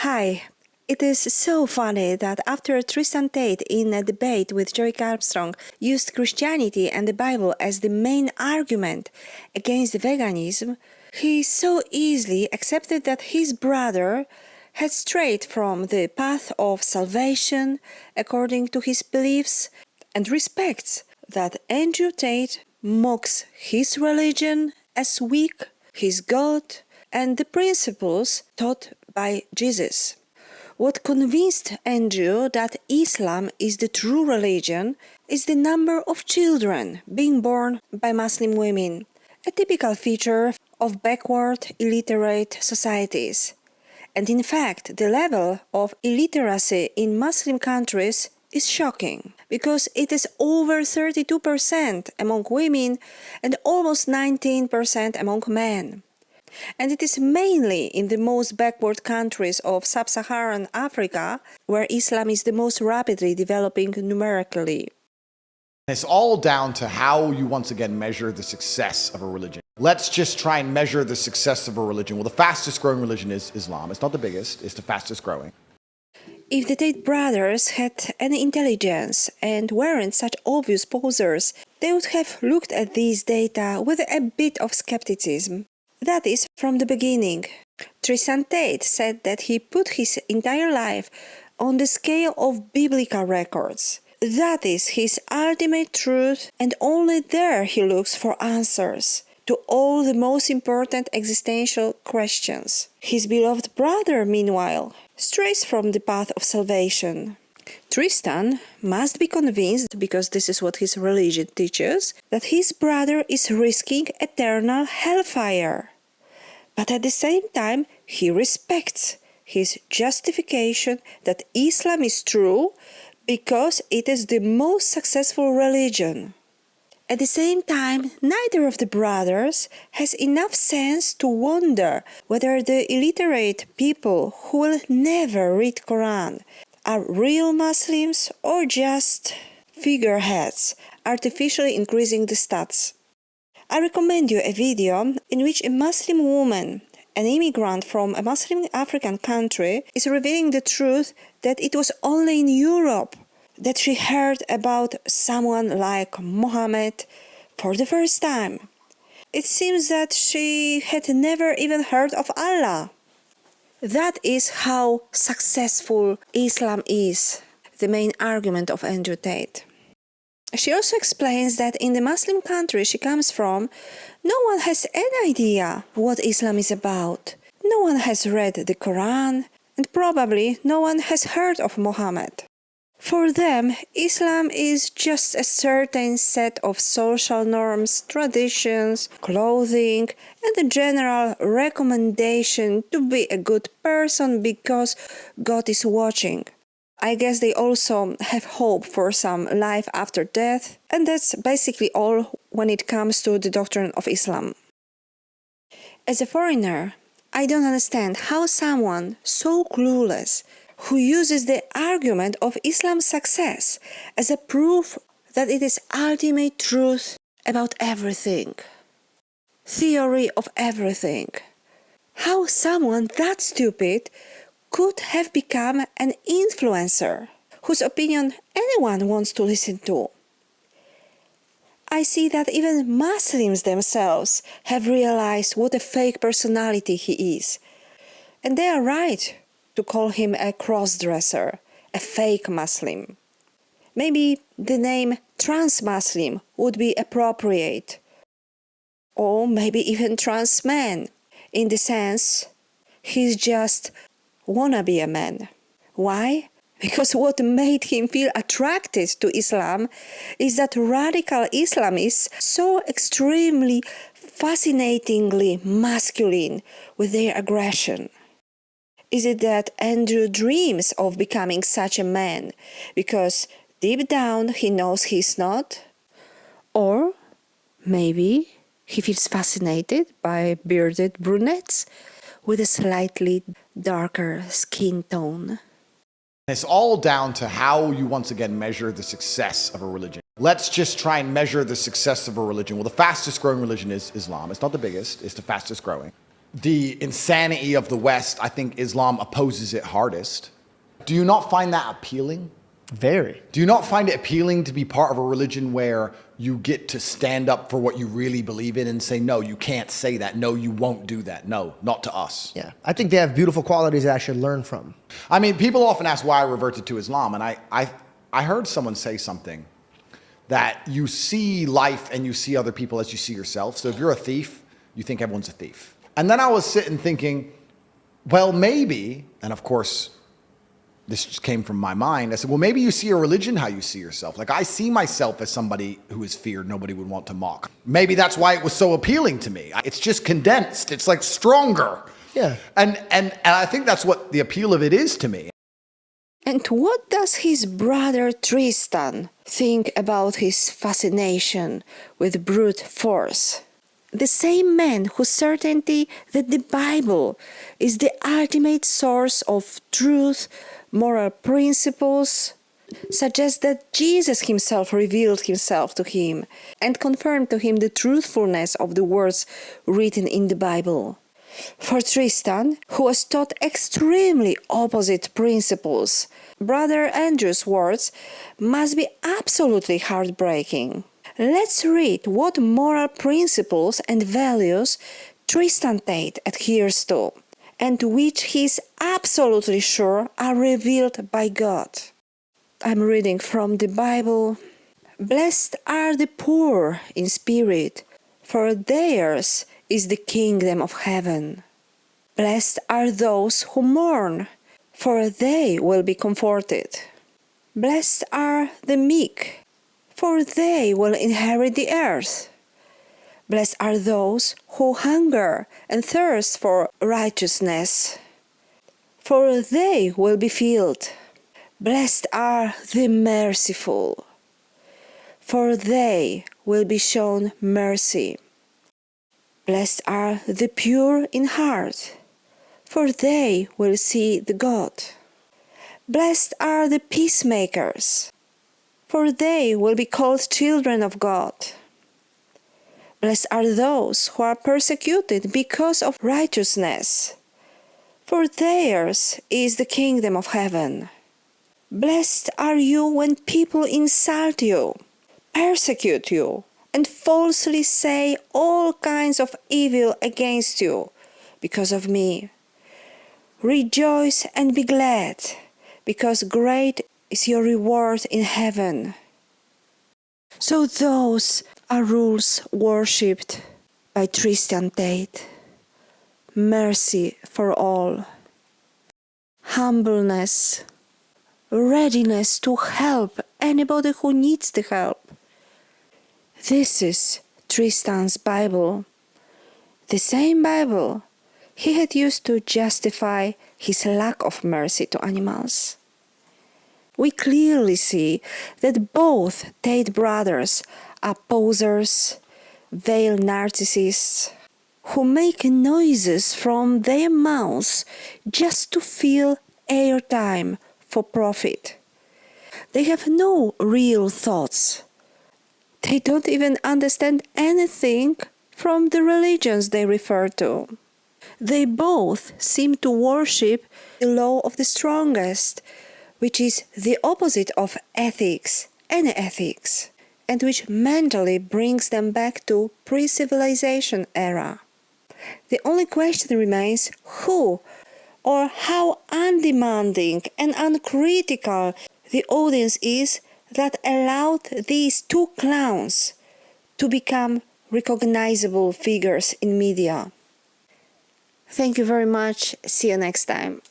Hi. It is so funny that after Tristan Tate in a debate with Joey Carbstrong used Christianity and the Bible as the main argument against veganism, he so easily accepted that his brother had strayed from the path of salvation according to his beliefs and respects that Andrew Tate mocks his religion as weak, his God, and the principles taught by Jesus. What convinced Andrew that Islam is the true religion is the number of children being born by Muslim women, a typical feature of backward, illiterate societies. And in fact, the level of illiteracy in Muslim countries is shocking, because it is over 32% among women and almost 19% among men. And it is mainly in the most backward countries of sub-Saharan Africa where Islam is the most rapidly developing numerically. It's all down to how you once again measure the success of a religion. Let's just try and measure the success of a religion. Well, the fastest growing religion is Islam. It's not the biggest, it's the fastest growing. If the Tate brothers had any intelligence and weren't such obvious posers, they would have looked at these data with a bit of skepticism. That is, from the beginning. Tristan Tate said that he put his entire life on the scale of biblical records. That is his ultimate truth, and only there he looks for answers to all the most important existential questions. His beloved brother, meanwhile, strays from the path of salvation. Tristan must be convinced, because this is what his religion teaches, that his brother is risking eternal hellfire. But at the same time, he respects his justification that Islam is true because it is the most successful religion. At the same time, neither of the brothers has enough sense to wonder whether the illiterate people who will never read Quran are real Muslims or just figureheads, artificially increasing the stats. I recommend you a video in which a Muslim woman, an immigrant from a Muslim African country, is revealing the truth that it was only in Europe that she heard about someone like Muhammad for the first time. It seems that she had never even heard of Allah. That is how successful Islam is, the main argument of Andrew Tate. She also explains that in the Muslim country she comes from, no one has any idea what Islam is about. No one has read the Quran, and probably no one has heard of Muhammad. For them, Islam is just a certain set of social norms, traditions, clothing, and a general recommendation to be a good person because God is watching. I guess they also have hope for some life after death, and that's basically all when it comes to the doctrine of Islam. As a foreigner, I don't understand how someone so clueless, who uses the argument of Islam's success as a proof that it is ultimate truth about everything, theory of everything, how someone that stupid could have become an influencer whose opinion anyone wants to listen to. I see that even Muslims themselves have realized what a fake personality he is, and they are right to call him a cross-dresser, a fake Muslim. Maybe the name trans-Muslim would be appropriate, or maybe even trans man, in the sense he's just wanna be a man. Why? Because what made him feel attracted to Islam is that radical Islam is so extremely fascinatingly masculine with their aggression. Is it that Andrew dreams of becoming such a man because deep down he knows he's not? Or maybe he feels fascinated by bearded brunettes with a slightly darker skin tone. It's all down to how you once again measure the success of a religion. Let's just try and measure the success of a religion. Well, the fastest growing religion is Islam. It's not the biggest, it's the fastest growing. the insanity of the West, I think Islam opposes it hardest. Do you not find that appealing? Very. Do you not find it appealing to be part of a religion where you get to stand up for what you really believe in and say, no, you can't say that. No, you won't do that. No, not to us. Yeah. I think they have beautiful qualities that I should learn from. I mean, people often ask why I reverted to Islam. And I heard someone say something that you see life and you see other people as you see yourself. So if you're a thief, you think everyone's a thief. And then I was sitting thinking, well, maybe, and of course, this just came from my mind. I said, well, maybe you see a religion how you see yourself. Like I see myself as somebody who is feared, nobody would want to mock. Maybe that's why it was so appealing to me. It's just condensed. It's like stronger. Yeah. And I think that's what the appeal of it is to me. And what does his brother Tristan think about his fascination with brute force? The same man whose certainty that the Bible is the ultimate source of truth, moral principles, suggests that Jesus himself revealed himself to him and confirmed to him the truthfulness of the words written in the Bible. For Tristan, who was taught extremely opposite principles, Brother Andrew's words must be absolutely heartbreaking. Let's read what moral principles and values Tristan Tate adheres to, and which he is absolutely sure are revealed by God. I'm reading from the Bible. Blessed are the poor in spirit, for theirs is the kingdom of heaven. Blessed are those who mourn, for they will be comforted. Blessed are the meek, for they will inherit the earth. Blessed are those who hunger and thirst for righteousness, for they will be filled. Blessed are the merciful, for they will be shown mercy. Blessed are the pure in heart, for they will see the God. Blessed are the peacemakers, for they will be called children of God. Blessed are those who are persecuted because of righteousness, for theirs is the kingdom of heaven. Blessed are you when people insult you, persecute you, and falsely say all kinds of evil against you because of me. Rejoice and be glad, because great is your reward in heaven. So those are rules worshipped by Tristan Tate. Mercy for all, humbleness, readiness to help anybody who needs the help. This is Tristan's Bible, the same Bible he had used to justify his lack of mercy to animals. We clearly see that both Tate brothers are posers, veiled narcissists, who make noises from their mouths just to fill airtime for profit. They have no real thoughts. They don't even understand anything from the religions they refer to. They both seem to worship the law of the strongest, which is the opposite of ethics, any ethics, and which mentally brings them back to pre-civilization era. The only question remains who or how undemanding and uncritical the audience is that allowed these two clowns to become recognizable figures in media. Thank you very much. See you next time.